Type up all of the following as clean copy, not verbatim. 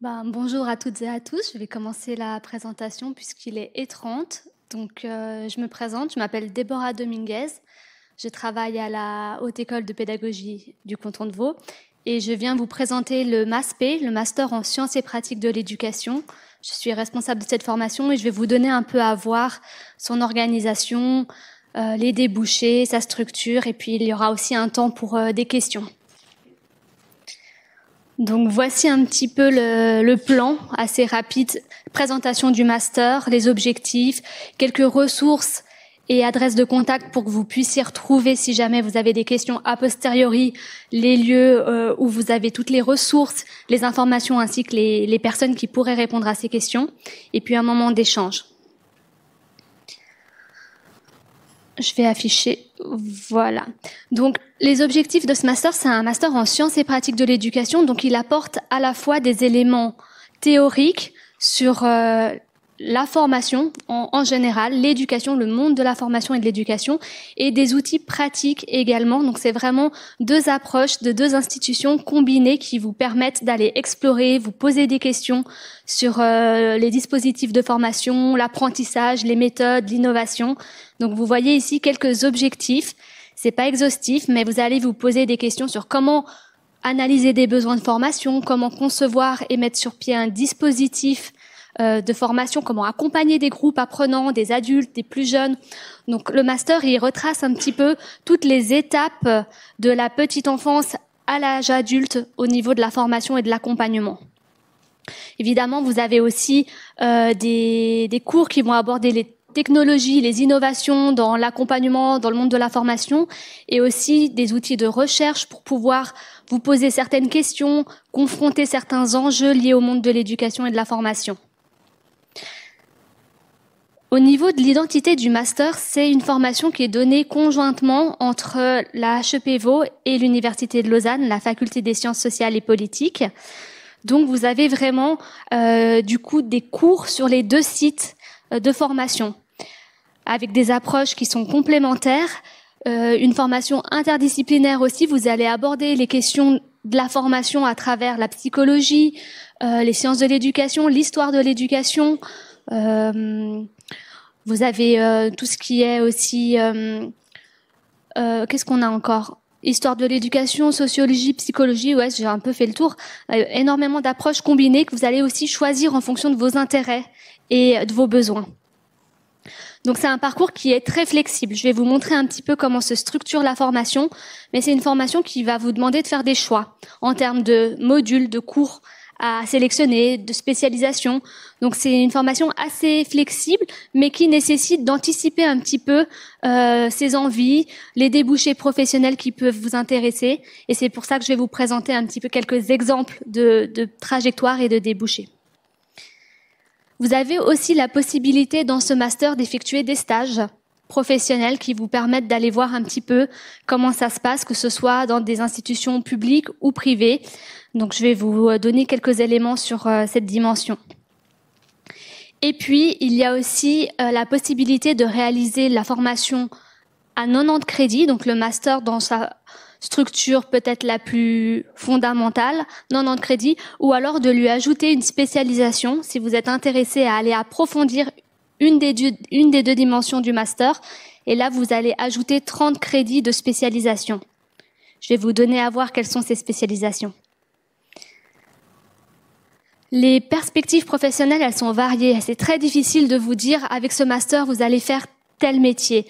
Bonjour à toutes et à tous. Je vais commencer la présentation puisqu'il est 30. Donc, je me présente. Je m'appelle Déborah Dominguez. Je travaille à la Haute École de Pédagogie du canton de Vaud et je viens vous présenter le MASP, le Master en Sciences et Pratiques de l'Éducation. Je suis responsable de cette formation et je vais vous donner un peu à voir son organisation, les débouchés, sa structure, et puis il y aura aussi un temps pour des questions. Donc voici un petit peu le plan assez rapide, présentation du master, les objectifs, quelques ressources et adresses de contact pour que vous puissiez retrouver, si jamais vous avez des questions a posteriori, les lieux où vous avez toutes les ressources, les informations ainsi que les personnes qui pourraient répondre à ces questions, et puis un moment d'échange. Je vais afficher, voilà. Donc, les objectifs de ce master, c'est un master en sciences et pratiques de l'éducation. Donc, il apporte à la fois des éléments théoriques sur la formation en général, l'éducation, le monde de la formation et de l'éducation, et des outils pratiques également. Donc, c'est vraiment deux approches de deux institutions combinées qui vous permettent d'aller explorer, vous poser des questions sur les dispositifs de formation, l'apprentissage, les méthodes, l'innovation. Donc, vous voyez ici quelques objectifs. C'est pas exhaustif, mais vous allez vous poser des questions sur comment analyser des besoins de formation, comment concevoir et mettre sur pied un dispositif de formation, comment accompagner des groupes apprenants, des adultes, des plus jeunes. Donc, le master, il retrace un petit peu toutes les étapes de la petite enfance à l'âge adulte au niveau de la formation et de l'accompagnement. Évidemment, vous avez aussi des cours qui vont aborder les technologies, les innovations dans l'accompagnement, dans le monde de la formation, et aussi des outils de recherche pour pouvoir vous poser certaines questions, confronter certains enjeux liés au monde de l'éducation et de la formation. Au niveau de l'identité du master, c'est une formation qui est donnée conjointement entre la HEP Vaud et l'Université de Lausanne, la Faculté des sciences sociales et politiques. Donc, vous avez vraiment du coup des cours sur les deux sites de formation, avec des approches qui sont complémentaires, une formation interdisciplinaire aussi. Vous allez aborder les questions de la formation à travers la psychologie, les sciences de l'éducation, l'histoire de l'éducation. Vous avez tout ce qui est aussi... qu'est-ce qu'on a encore ? Histoire de l'éducation, sociologie, psychologie, ouais, j'ai un peu fait le tour. Énormément d'approches combinées que vous allez aussi choisir en fonction de vos intérêts et de vos besoins. Donc c'est un parcours qui est très flexible. Je vais vous montrer un petit peu comment se structure la formation, mais c'est une formation qui va vous demander de faire des choix en termes de modules, de cours à sélectionner, de spécialisation. Donc c'est une formation assez flexible, mais qui nécessite d'anticiper un petit peu ses envies, les débouchés professionnels qui peuvent vous intéresser. Et c'est pour ça que je vais vous présenter un petit peu quelques exemples de trajectoires et de débouchés. Vous avez aussi la possibilité dans ce master d'effectuer des stages professionnels qui vous permettent d'aller voir un petit peu comment ça se passe, que ce soit dans des institutions publiques ou privées. Donc, je vais vous donner quelques éléments sur cette dimension. Et puis, il y a aussi la possibilité de réaliser la formation à 90 crédits, donc le master dans sa structure peut-être la plus fondamentale, 90 crédits, ou alors de lui ajouter une spécialisation si vous êtes intéressé à aller approfondir une des deux dimensions du master. Et là, vous allez ajouter 30 crédits de spécialisation. Je vais vous donner à voir quelles sont ces spécialisations. Les perspectives professionnelles, elles sont variées. C'est très difficile de vous dire, avec ce master, vous allez faire tel métier.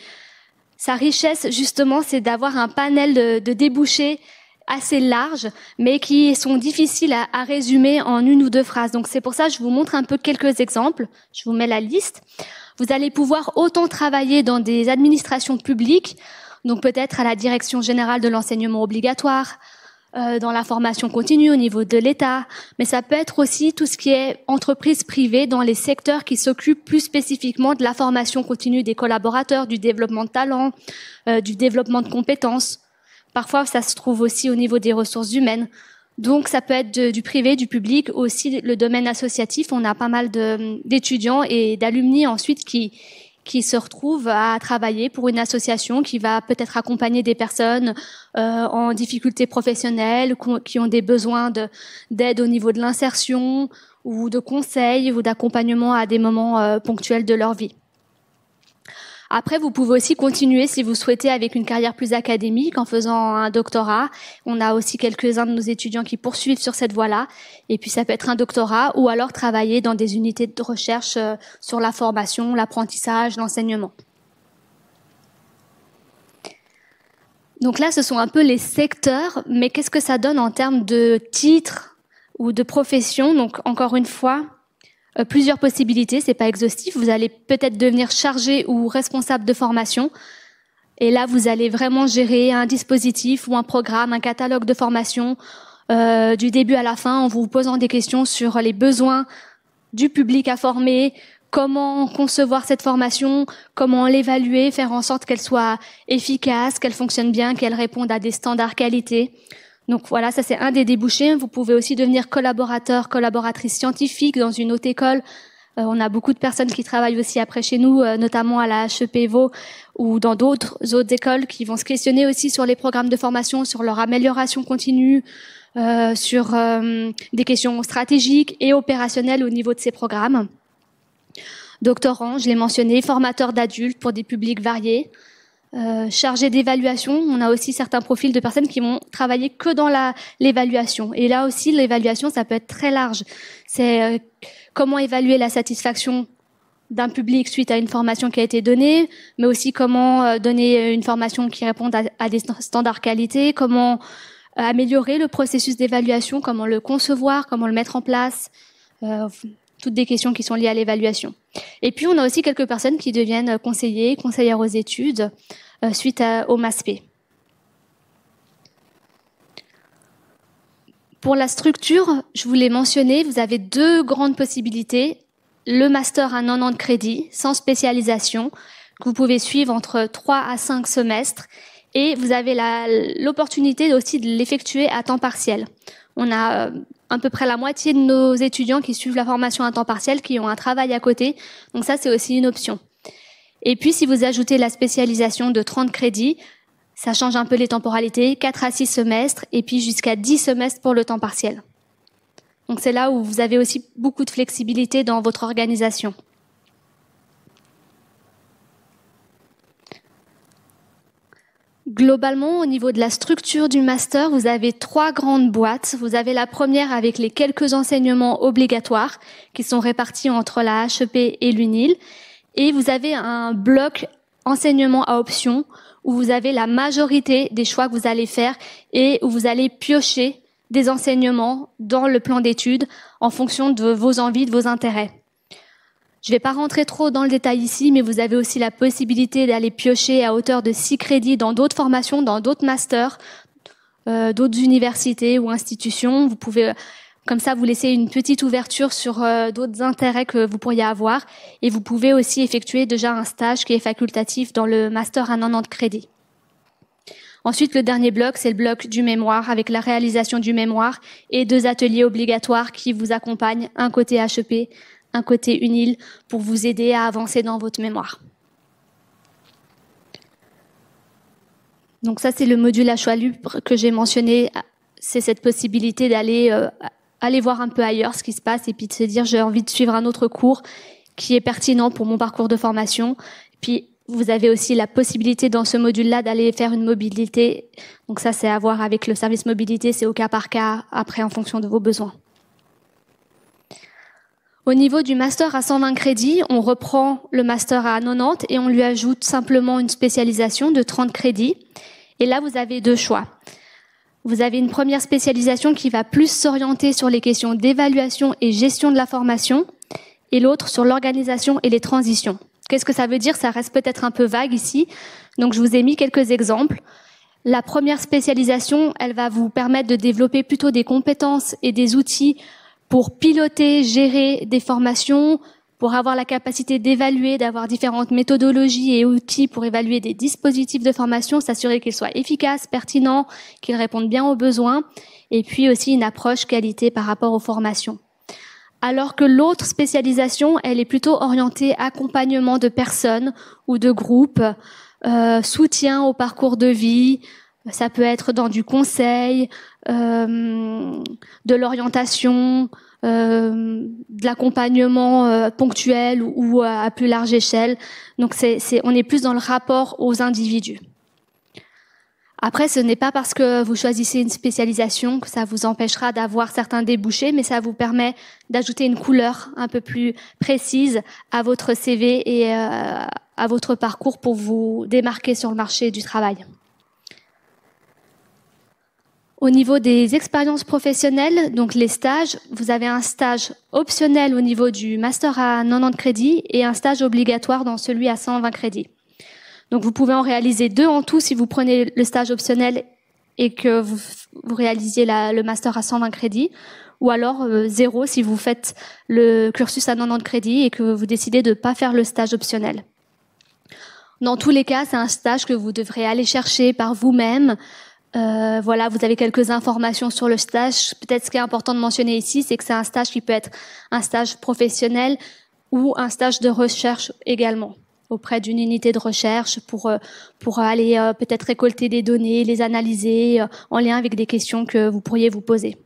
Sa richesse, justement, c'est d'avoir un panel de débouchés assez large, mais qui sont difficiles à résumer en une ou deux phrases. Donc c'est pour ça que je vous montre un peu quelques exemples. Je vous mets la liste. Vous allez pouvoir autant travailler dans des administrations publiques, donc peut-être à la Direction générale de l'enseignement obligatoire, dans la formation continue au niveau de l'État, mais ça peut être aussi tout ce qui est entreprise privée dans les secteurs qui s'occupent plus spécifiquement de la formation continue des collaborateurs, du développement de talents, du développement de compétences. Parfois, ça se trouve aussi au niveau des ressources humaines. Donc, ça peut être du privé, du public, aussi le domaine associatif. On a pas mal d'étudiants et d'alumni ensuite qui qui se retrouvent à travailler pour une association qui va peut-être accompagner des personnes en difficulté professionnelle, qui ont des besoins d'aide au niveau de l'insertion ou de conseils ou d'accompagnement à des moments ponctuels de leur vie. Après, vous pouvez aussi continuer, si vous souhaitez, avec une carrière plus académique en faisant un doctorat. On a aussi quelques-uns de nos étudiants qui poursuivent sur cette voie-là. Et puis, ça peut être un doctorat ou alors travailler dans des unités de recherche sur la formation, l'apprentissage, l'enseignement. Donc là, ce sont un peu les secteurs, mais qu'est-ce que ça donne en termes de titres ou de profession? Donc, encore une fois, plusieurs possibilités, c'est pas exhaustif. Vous allez peut-être devenir chargé ou responsable de formation. Et là, vous allez vraiment gérer un dispositif ou un programme, un catalogue de formation du début à la fin en vous posant des questions sur les besoins du public à former, comment concevoir cette formation, comment l'évaluer, faire en sorte qu'elle soit efficace, qu'elle fonctionne bien, qu'elle réponde à des standards qualité. Donc voilà, ça c'est un des débouchés. Vous pouvez aussi devenir collaborateur, collaboratrice scientifique dans une autre école. On a beaucoup de personnes qui travaillent aussi après chez nous, notamment à la HEP Vaud ou dans d'autres écoles qui vont se questionner aussi sur les programmes de formation, sur leur amélioration continue, sur des questions stratégiques et opérationnelles au niveau de ces programmes. Doctorant, je l'ai mentionné, formateur d'adultes pour des publics variés. Chargé d'évaluation, on a aussi certains profils de personnes qui vont travailler que dans l'évaluation. Et là aussi, l'évaluation, ça peut être très large. C'est comment évaluer la satisfaction d'un public suite à une formation qui a été donnée, mais aussi comment donner une formation qui réponde à des standards qualité, comment améliorer le processus d'évaluation, comment le concevoir, comment le mettre en place, toutes des questions qui sont liées à l'évaluation. Et puis, on a aussi quelques personnes qui deviennent conseillères aux études suite au MASP. Pour la structure, je vous l'ai mentionné, vous avez deux grandes possibilités. Le master à 90 crédits, sans spécialisation, que vous pouvez suivre entre 3 à 5 semestres. Et vous avez l'opportunité aussi de l'effectuer à temps partiel. On a à peu près la moitié de nos étudiants qui suivent la formation à temps partiel, qui ont un travail à côté. Donc ça, c'est aussi une option. Et puis, si vous ajoutez la spécialisation de 30 crédits, ça change un peu les temporalités, 4 à 6 semestres, et puis jusqu'à 10 semestres pour le temps partiel. Donc c'est là où vous avez aussi beaucoup de flexibilité dans votre organisation. Globalement, au niveau de la structure du master, vous avez 3 grandes boîtes. Vous avez la première avec les quelques enseignements obligatoires qui sont répartis entre la HEP et l'UNIL. Et vous avez un bloc enseignement à option où vous avez la majorité des choix que vous allez faire et où vous allez piocher des enseignements dans le plan d'études en fonction de vos envies, de vos intérêts. Je ne vais pas rentrer trop dans le détail ici, mais vous avez aussi la possibilité d'aller piocher à hauteur de 6 crédits dans d'autres formations, dans d'autres masters, d'autres universités ou institutions. Vous pouvez, comme ça, vous laisser une petite ouverture sur d'autres intérêts que vous pourriez avoir. Et vous pouvez aussi effectuer déjà un stage qui est facultatif dans le master à 90 crédits. Ensuite, le dernier bloc, c'est le bloc du mémoire, avec la réalisation du mémoire et 2 ateliers obligatoires qui vous accompagnent, un côté HEP, un côté UNIL, pour vous aider à avancer dans votre mémoire. Donc ça, c'est le module à choix libre que j'ai mentionné. C'est cette possibilité d'aller aller voir un peu ailleurs ce qui se passe et puis de se dire j'ai envie de suivre un autre cours qui est pertinent pour mon parcours de formation. Puis vous avez aussi la possibilité dans ce module-là d'aller faire une mobilité. Donc ça, c'est à voir avec le service mobilité, c'est au cas par cas, après en fonction de vos besoins. Au niveau du master à 120 crédits, on reprend le master à 90 et on lui ajoute simplement une spécialisation de 30 crédits. Et là, vous avez 2 choix. Vous avez une première spécialisation qui va plus s'orienter sur les questions d'évaluation et gestion de la formation et l'autre sur l'organisation et les transitions. Qu'est-ce que ça veut dire? Ça reste peut-être un peu vague ici. Donc, je vous ai mis quelques exemples. La première spécialisation, elle va vous permettre de développer plutôt des compétences et des outils pour piloter, gérer des formations, pour avoir la capacité d'évaluer, d'avoir différentes méthodologies et outils pour évaluer des dispositifs de formation, s'assurer qu'ils soient efficaces, pertinents, qu'ils répondent bien aux besoins, et puis aussi une approche qualité par rapport aux formations. alors que l'autre spécialisation, elle est plutôt orientée accompagnement de personnes ou de groupes, soutien au parcours de vie. Ça peut être dans du conseil, de l'orientation, de l'accompagnement ponctuel ou à plus large échelle. Donc on est plus dans le rapport aux individus. Après, ce n'est pas parce que vous choisissez une spécialisation que ça vous empêchera d'avoir certains débouchés, mais ça vous permet d'ajouter une couleur un peu plus précise à votre CV et à votre parcours pour vous démarquer sur le marché du travail. Au niveau des expériences professionnelles, donc les stages, vous avez un stage optionnel au niveau du master à 90 crédits et un stage obligatoire dans celui à 120 crédits. Donc vous pouvez en réaliser 2 en tout si vous prenez le stage optionnel et que vous réalisiez le master à 120 crédits, ou alors 0 si vous faites le cursus à 90 crédits et que vous décidez de ne pas faire le stage optionnel. Dans tous les cas, c'est un stage que vous devrez aller chercher par vous-même. Voilà, vous avez quelques informations sur le stage. Peut-être ce qui est important de mentionner ici, c'est que c'est un stage qui peut être un stage professionnel ou un stage de recherche également, auprès d'une unité de recherche pour aller peut-être récolter des données, les analyser en lien avec des questions que vous pourriez vous poser.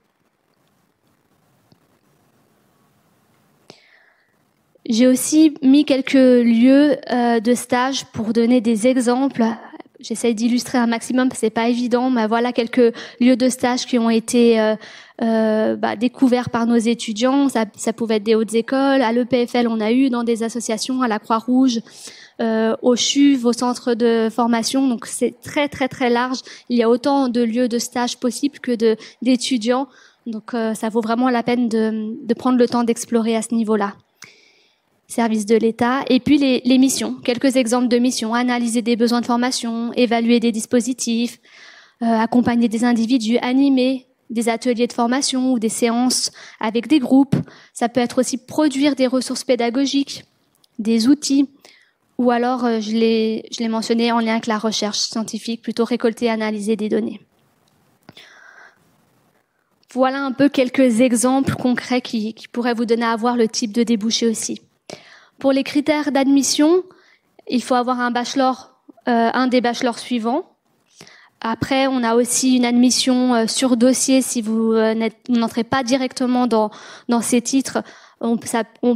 J'ai aussi mis quelques lieux de stage pour donner des exemples. J'essaie d'illustrer un maximum, c'est pas évident, mais voilà quelques lieux de stage qui ont été découverts par nos étudiants. Ça pouvait être des hautes écoles, à l'EPFL on a eu, dans des associations, à la Croix-Rouge, au CHUV, au centre de formation. Donc c'est très très très large. Il y a autant de lieux de stage possibles que d'étudiants. Donc ça vaut vraiment la peine de prendre le temps d'explorer à ce niveau-là. Services de l'État, et puis les missions, quelques exemples de missions: analyser des besoins de formation, évaluer des dispositifs, accompagner des individus, animer des ateliers de formation ou des séances avec des groupes. Ça peut être aussi produire des ressources pédagogiques, des outils, ou alors, je l'ai mentionné, en lien avec la recherche scientifique, plutôt récolter et analyser des données. Voilà un peu quelques exemples concrets qui pourraient vous donner à voir le type de débouché aussi. Pour les critères d'admission, il faut avoir un bachelor, un des bachelors suivants. Après, on a aussi une admission sur dossier si vous n'entrez pas directement dans ces titres. On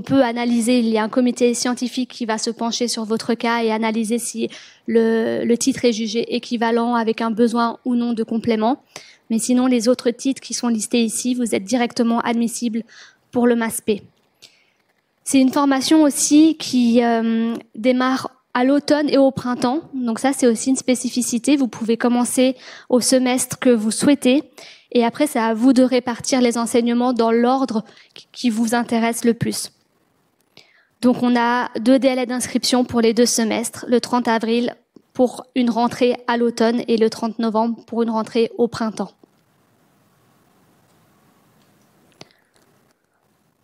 peut analyser, il y a un comité scientifique qui va se pencher sur votre cas et analyser si le titre est jugé équivalent avec un besoin ou non de complément. Mais sinon, les autres titres qui sont listés ici, vous êtes directement admissible pour le MASP. C'est une formation aussi qui démarre à l'automne et au printemps. Donc ça, c'est aussi une spécificité. Vous pouvez commencer au semestre que vous souhaitez. Et après, c'est à vous de répartir les enseignements dans l'ordre qui vous intéresse le plus. Donc on a 2 délais d'inscription pour les 2 semestres. Le 30 avril pour une rentrée à l'automne et le 30 novembre pour une rentrée au printemps.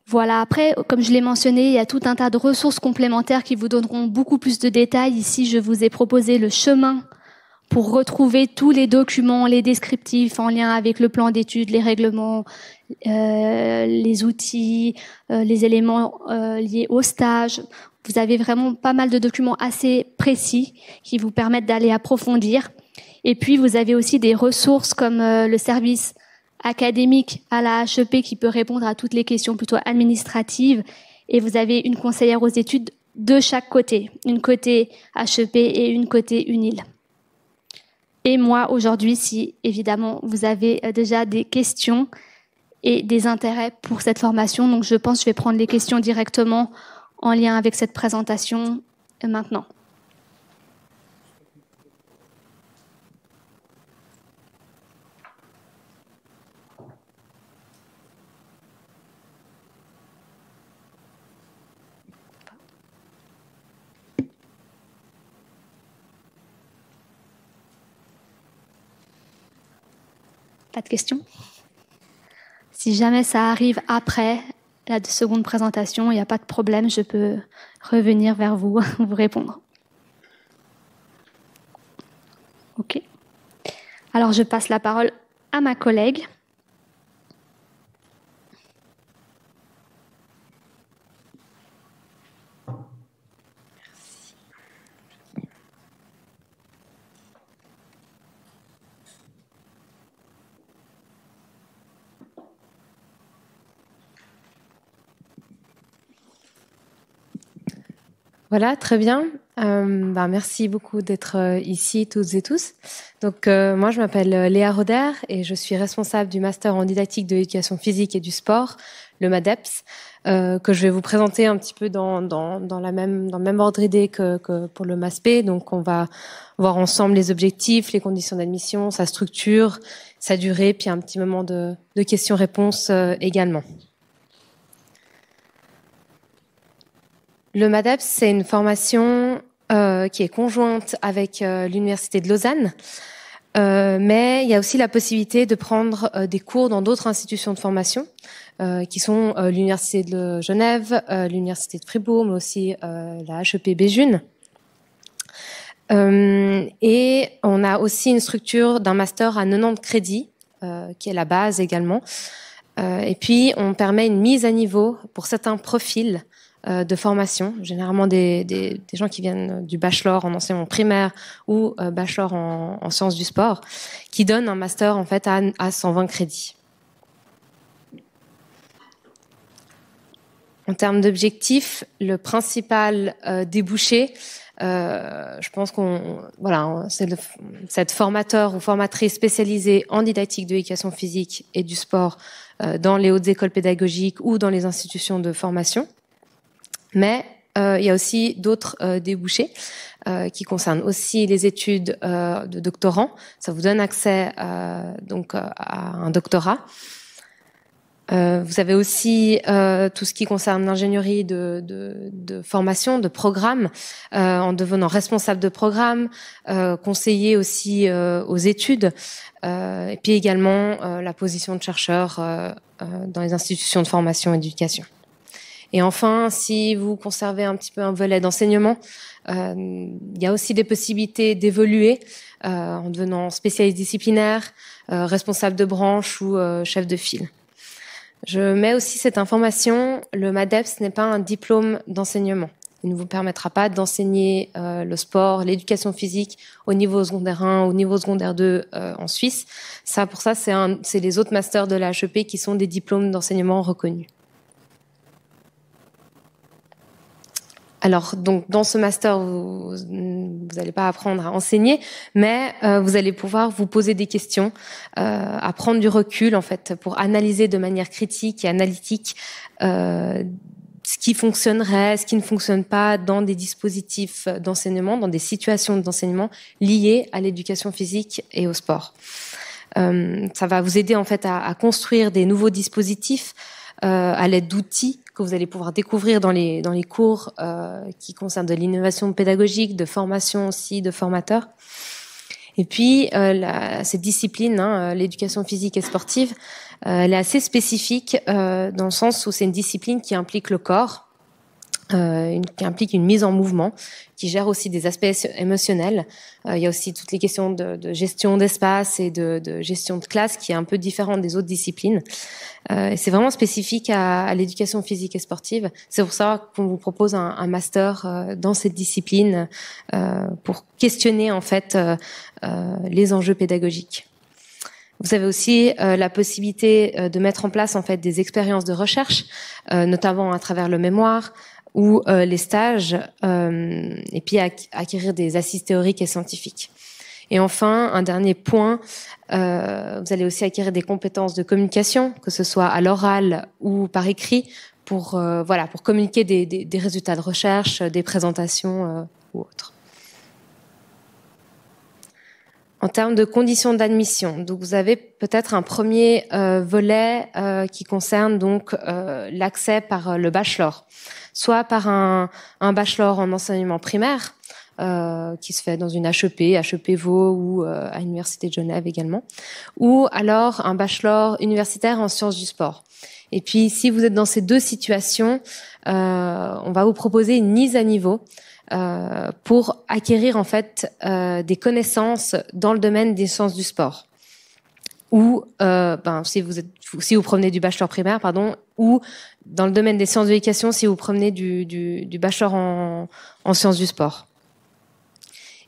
Voilà, après, comme je l'ai mentionné, il y a tout un tas de ressources complémentaires qui vous donneront beaucoup plus de détails. Ici, je vous ai proposé le chemin pour retrouver tous les documents, les descriptifs en lien avec le plan d'études, les règlements, les outils, les éléments liés au stage. Vous avez vraiment pas mal de documents assez précis qui vous permettent d'aller approfondir. Et puis, vous avez aussi des ressources comme le service académique à la HEP qui peut répondre à toutes les questions plutôt administratives, et vous avez une conseillère aux études de chaque côté, une côté HEP et une côté UNIL. Et moi aujourd'hui, si évidemment vous avez déjà des questions et des intérêts pour cette formation, donc je pense que je vais prendre les questions directement en lien avec cette présentation maintenant. Pas de questions? Si jamais ça arrive après la seconde présentation, il n'y a pas de problème, je peux revenir vers vous, vous répondre. Ok. Alors je passe la parole à ma collègue. Voilà, très bien. Merci beaucoup d'être ici toutes et tous. Donc moi je m'appelle Léa Roder et je suis responsable du master en didactique de l'éducation physique et du sport, le MADEPS, que je vais vous présenter un petit peu dans le même ordre d'idée que pour le MASP. Donc on va voir ensemble les objectifs, les conditions d'admission, sa structure, sa durée, puis un petit moment de questions-réponses également. Le MADEPS, c'est une formation qui est conjointe avec l'Université de Lausanne, mais il y a aussi la possibilité de prendre des cours dans d'autres institutions de formation, qui sont l'Université de Genève, l'Université de Fribourg, mais aussi la HEP Béjune. Et on a aussi une structure d'un master à 90 crédits, qui est la base également. Et puis, on permet une mise à niveau pour certains profils de formation, généralement des gens qui viennent du bachelor en enseignement primaire ou bachelor en sciences du sport, qui donnent un master en fait à 120 crédits. En termes d'objectifs, le principal débouché, je pense c'est cette formateur ou formatrice spécialisée en didactique de l'éducation physique et du sport dans les hautes écoles pédagogiques ou dans les institutions de formation. Mais il y a aussi d'autres débouchés qui concernent aussi les études de doctorant. Ça vous donne accès donc à un doctorat. Vous avez aussi tout ce qui concerne l'ingénierie de formation, de programme, en devenant responsable de programme, conseiller aussi aux études, et puis également la position de chercheur dans les institutions de formation et d'éducation. Et enfin, si vous conservez un petit peu un volet d'enseignement, il y a aussi des possibilités d'évoluer en devenant spécialiste disciplinaire, responsable de branche ou chef de file. Je mets aussi cette information, le MADEPS n'est pas un diplôme d'enseignement. Il ne vous permettra pas d'enseigner le sport, l'éducation physique au niveau secondaire 1, au niveau secondaire 2 en Suisse. Pour ça, c'est les autres masters de la HEP qui sont des diplômes d'enseignement reconnus. Alors, donc, dans ce master, vous n'allez pas apprendre à enseigner, mais vous allez pouvoir vous poser des questions, à prendre du recul, en fait, pour analyser de manière critique et analytique ce qui fonctionnerait, ce qui ne fonctionne pas dans des dispositifs d'enseignement, dans des situations d'enseignement liées à l'éducation physique et au sport. Ça va vous aider, en fait, à construire des nouveaux dispositifs à l'aide d'outils que vous allez pouvoir découvrir dans les cours qui concernent de l'innovation pédagogique, de formation aussi, de formateurs. Et puis, cette discipline, l'éducation physique et sportive, elle est assez spécifique dans le sens où c'est une discipline qui implique le corps, qui implique une mise en mouvement, qui gère aussi des aspects émotionnels. Il y a aussi toutes les questions de gestion d'espace et de gestion de classe qui est un peu différente des autres disciplines. Et c'est vraiment spécifique à l'éducation physique et sportive. C'est pour ça qu'on vous propose un master dans cette discipline pour questionner en fait les enjeux pédagogiques. Vous avez aussi la possibilité de mettre en place en fait des expériences de recherche, notamment à travers le mémoire ou les stages, et puis acquérir des assises théoriques et scientifiques. Et enfin, un dernier point, vous allez aussi acquérir des compétences de communication, que ce soit à l'oral ou par écrit, pour communiquer des résultats de recherche, des présentations ou autres. En termes de conditions d'admission, donc vous avez peut-être un premier volet qui concerne donc l'accès par le bachelor, soit par un bachelor en enseignement primaire qui se fait dans une HEP, HEP Vaud ou à l'Université de Genève également, ou alors un bachelor universitaire en sciences du sport. Et puis si vous êtes dans ces deux situations, on va vous proposer une mise à niveau pour acquérir en fait des connaissances dans le domaine des sciences du sport. Ou si vous provenez du bachelor primaire, ou dans le domaine des sciences de l'éducation si vous provenez du bachelor en sciences du sport.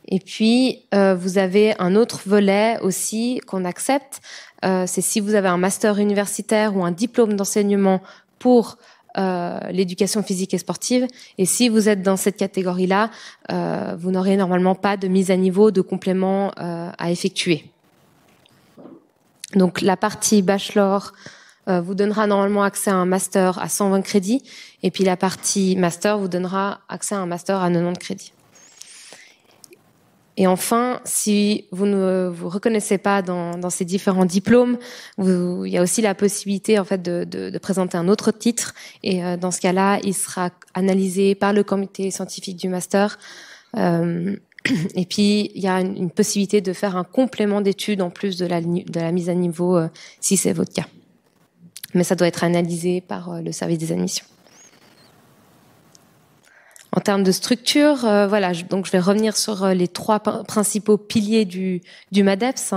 Et puis vous avez un autre volet aussi qu'on accepte, c'est si vous avez un master universitaire ou un diplôme d'enseignement pour l'éducation physique et sportive. Et si vous êtes dans cette catégorie-là, vous n'aurez normalement pas de mise à niveau, de complément à effectuer. Donc la partie bachelor vous donnera normalement accès à un master à 120 crédits, et puis la partie master vous donnera accès à un master à 90 crédits. Et enfin, si vous ne vous reconnaissez pas dans ces différents diplômes, il y a aussi la possibilité en fait de présenter un autre titre. Et dans ce cas-là, il sera analysé par le comité scientifique du master. Et puis, il y a une possibilité de faire un complément d'études en plus de la mise à niveau, si c'est votre cas. Mais ça doit être analysé par le service des admissions. En termes de structure, voilà, donc je vais revenir sur les trois principaux piliers du MADEPS,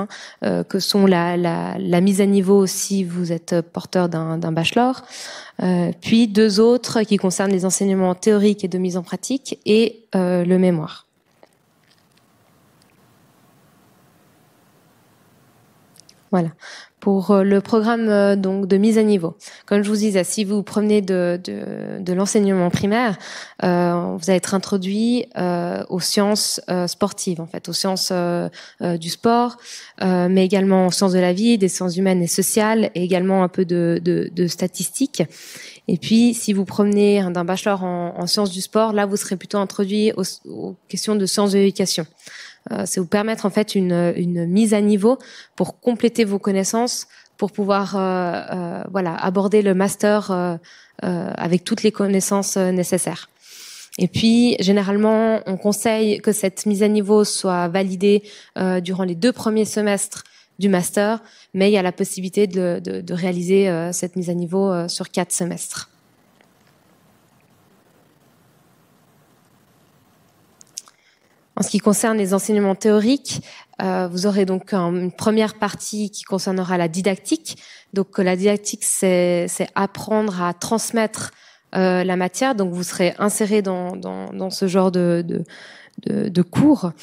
que sont la mise à niveau si vous êtes porteur d'un bachelor, puis deux autres qui concernent les enseignements théoriques et de mise en pratique, et le mémoire. Voilà. Pour le programme donc de mise à niveau, comme je vous disais, si vous prenez de l'enseignement primaire, vous allez être introduit aux sciences sportives, en fait, aux sciences du sport, mais également aux sciences de la vie, des sciences humaines et sociales, et également un peu de statistiques. Et puis, si vous provenez d'un bachelor en sciences du sport, là, vous serez plutôt introduit aux questions de sciences de l'éducation. C'est vous permettre en fait une mise à niveau pour compléter vos connaissances, pour pouvoir voilà, aborder le master avec toutes les connaissances nécessaires. Et puis généralement on conseille que cette mise à niveau soit validée durant les 2 premiers semestres du master, mais il y a la possibilité de réaliser cette mise à niveau sur 4 semestres. En ce qui concerne les enseignements théoriques, vous aurez donc une première partie qui concernera la didactique. Donc la didactique, c'est apprendre à transmettre la matière. Donc vous serez inséré dans ce genre de cours.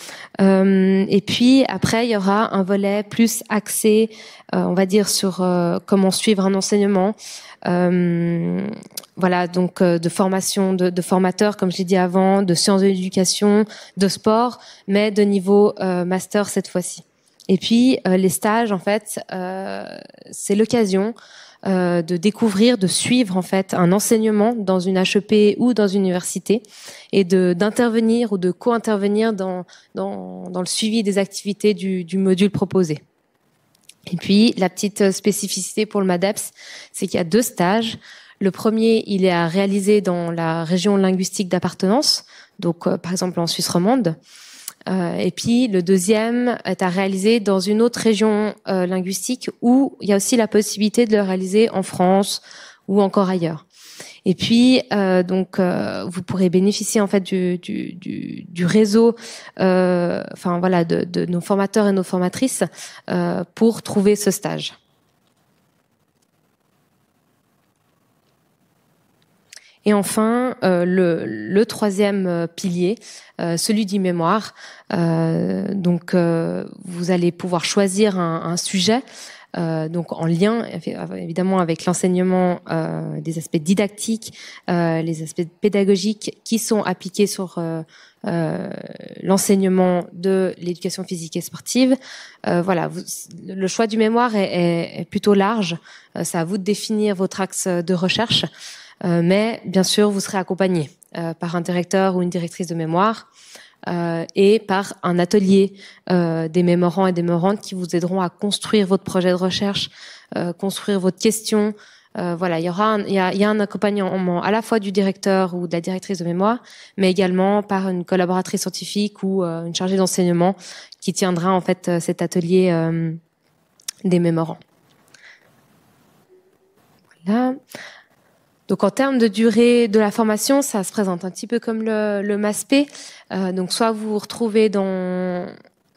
Et puis après, il y aura un volet plus axé, on va dire, sur comment suivre un enseignement. Voilà, donc de formation de formateurs, comme je l'ai dit avant, de sciences de l'éducation, de sport, mais de niveau master cette fois-ci. Et puis les stages, en fait, c'est l'occasion de découvrir, de suivre en fait un enseignement dans une HEP ou dans une université, et d'intervenir ou de co-intervenir dans le suivi des activités du module proposé. Et puis la petite spécificité pour le MADEPS, c'est qu'il y a 2 stages. Le premier, il est à réaliser dans la région linguistique d'appartenance, donc par exemple en Suisse romande. Et puis le deuxième est à réaliser dans une autre région linguistique, où il y a aussi la possibilité de le réaliser en France ou encore ailleurs. Et puis donc vous pourrez bénéficier en fait du réseau, enfin voilà, de nos formateurs et nos formatrices pour trouver ce stage. Et enfin, le troisième pilier, celui du mémoire. Donc, vous allez pouvoir choisir un sujet, donc en lien évidemment avec l'enseignement, des aspects didactiques, les aspects pédagogiques qui sont appliqués sur l'enseignement de l'éducation physique et sportive. Voilà, le choix du mémoire est plutôt large. C'est à vous de définir votre axe de recherche. Mais bien sûr, vous serez accompagné par un directeur ou une directrice de mémoire et par un atelier des mémorants et des mémorantes qui vous aideront à construire votre projet de recherche, construire votre question. Voilà, il y a un accompagnement à la fois du directeur ou de la directrice de mémoire, mais également par une collaboratrice scientifique ou une chargée d'enseignement qui tiendra en fait cet atelier des mémorants. Voilà. Donc en termes de durée de la formation, ça se présente un petit peu comme le MASP. Donc soit vous vous retrouvez dans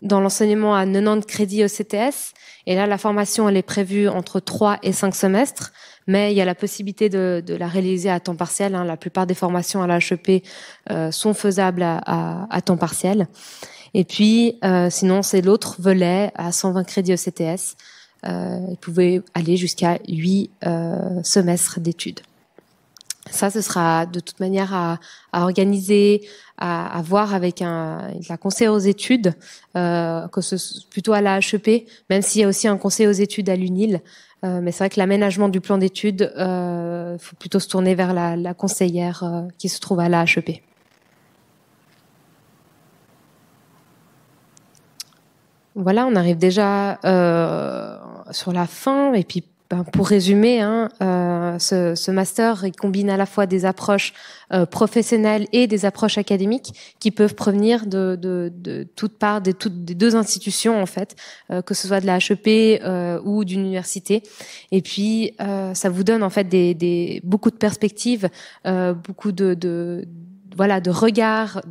l'enseignement à 90 crédits ECTS, et là la formation elle est prévue entre 3 et 5 semestres, mais il y a la possibilité de la réaliser à temps partiel. La plupart des formations à la HEP sont faisables à temps partiel. Et puis sinon c'est l'autre volet à 120 crédits ECTS. Vous pouvez aller jusqu'à 8 semestres d'études. Ça, ce sera de toute manière à organiser, à voir avec la conseillère aux études, que ce plutôt à la HEP, même s'il y a aussi un conseil aux études à l'UNIL. Mais c'est vrai que l'aménagement du plan d'études, faut plutôt se tourner vers la conseillère qui se trouve à la HEP. Voilà, on arrive déjà sur la fin. Et puis, pour résumer, ce master, il combine à la fois des approches professionnelles et des approches académiques qui peuvent provenir de toutes parts des deux institutions, en fait, que ce soit de la HEP ou d'une université. Et puis, ça vous donne en fait beaucoup de perspectives, beaucoup de regards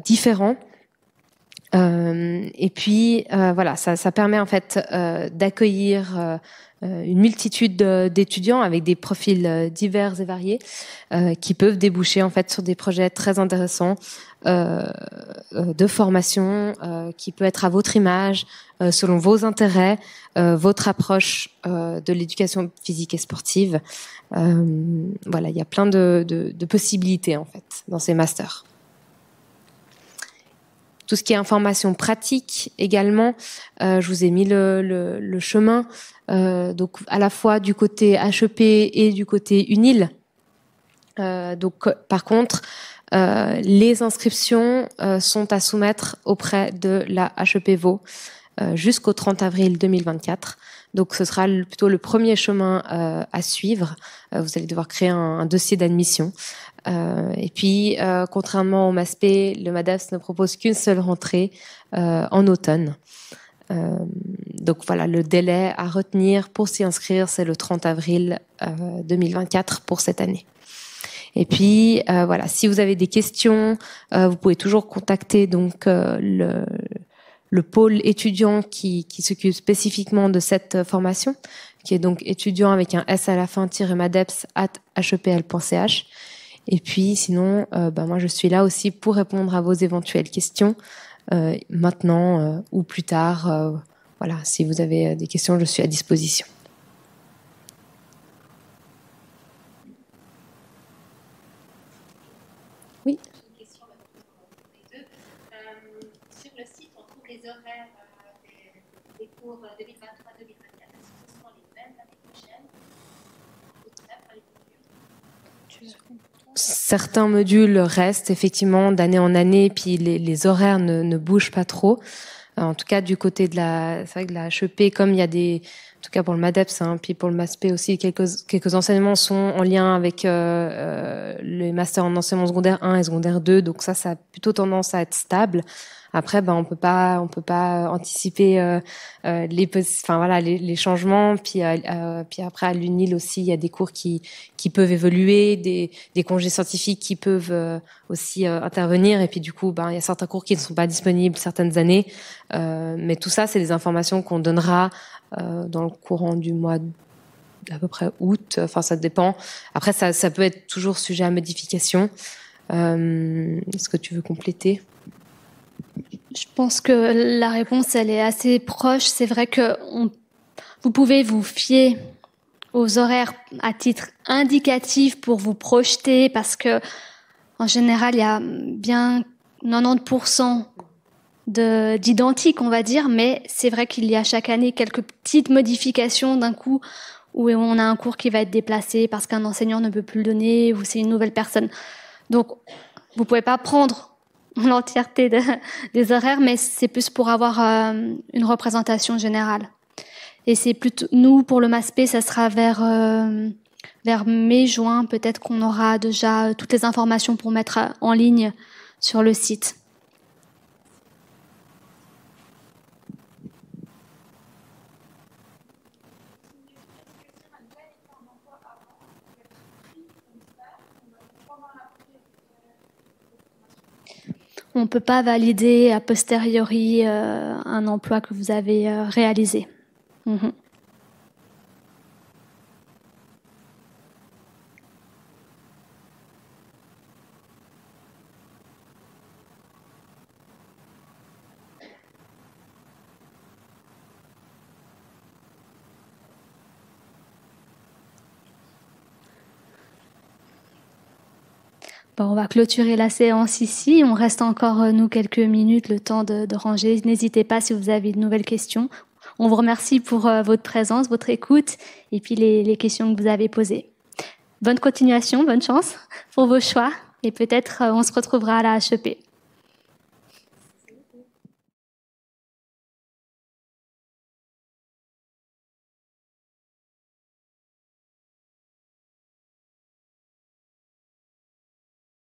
différents. Et puis voilà, ça permet en fait d'accueillir une multitude d'étudiants avec des profils divers et variés qui peuvent déboucher en fait sur des projets très intéressants de formation qui peut être à votre image, selon vos intérêts, votre approche de l'éducation physique et sportive. Voilà, il y a plein de possibilités en fait dans ces masters. Tout ce qui est information pratique également, je vous ai mis le chemin. Donc à la fois du côté HEP et du côté UNIL. Donc par contre, les inscriptions sont à soumettre auprès de la HEP Vaud jusqu'au 30 avril 2024. Donc ce sera plutôt le premier chemin à suivre. Vous allez devoir créer un dossier d'admission. Et puis, contrairement au MASPE, le MADEPS ne propose qu'une seule rentrée en automne. Donc voilà, le délai à retenir pour s'y inscrire, c'est le 30 avril 2024 pour cette année. Et puis voilà, si vous avez des questions, vous pouvez toujours contacter donc le pôle étudiant qui s'occupe spécifiquement de cette formation, qui est donc étudiant avec un S à la fin _madeps@hepl.ch. Et puis sinon, moi je suis là aussi pour répondre à vos éventuelles questions maintenant ou plus tard. Voilà, si vous avez des questions, je suis à disposition. Oui. Une question pour les deux. Sur le site, on trouve les horaires des cours 2023-2024. Est-ce que ce seront les mêmes l'année prochaine ou même pour les modules? Certains modules restent effectivement d'année en année, puis les horaires ne bougent pas trop. En tout cas, du côté de c'est vrai que la HEP, comme il y a en tout cas pour le MADEPS, puis pour le MASPE aussi, quelques enseignements sont en lien avec les masters en enseignement secondaire 1 et secondaire 2, donc ça a plutôt tendance à être stable. Après, on peut pas anticiper les changements. Puis après à l'UNIL aussi, il y a des cours qui peuvent évoluer, des congés scientifiques qui peuvent aussi intervenir. Et puis du coup, il y a certains cours qui ne sont pas disponibles certaines années. Mais tout ça, c'est des informations qu'on donnera dans le courant du mois d'à peu près août. Enfin, ça dépend. Après, ça peut être toujours sujet à modification. Est-ce que tu veux compléter ? Je pense que la réponse, elle est assez proche. C'est vrai que vous pouvez vous fier aux horaires à titre indicatif pour vous projeter, parce que en général, il y a bien 90% d'identique, on va dire, mais c'est vrai qu'il y a chaque année quelques petites modifications d'un coup, où on a un cours qui va être déplacé parce qu'un enseignant ne peut plus le donner, ou c'est une nouvelle personne. Donc, vous pouvez pas prendre l'entièreté des horaires, mais c'est plus pour avoir une représentation générale. Et c'est plutôt, nous, pour le MASPE, ça sera vers mai-juin, peut-être qu'on aura déjà toutes les informations pour mettre en ligne sur le site. On ne peut pas valider a posteriori un emploi que vous avez réalisé. Mmh. Bon, on va clôturer la séance ici. On reste encore, nous, quelques minutes, le temps de ranger. N'hésitez pas si vous avez de nouvelles questions. On vous remercie pour votre présence, votre écoute et puis les questions que vous avez posées. Bonne continuation, bonne chance pour vos choix et peut-être on se retrouvera à la HEP.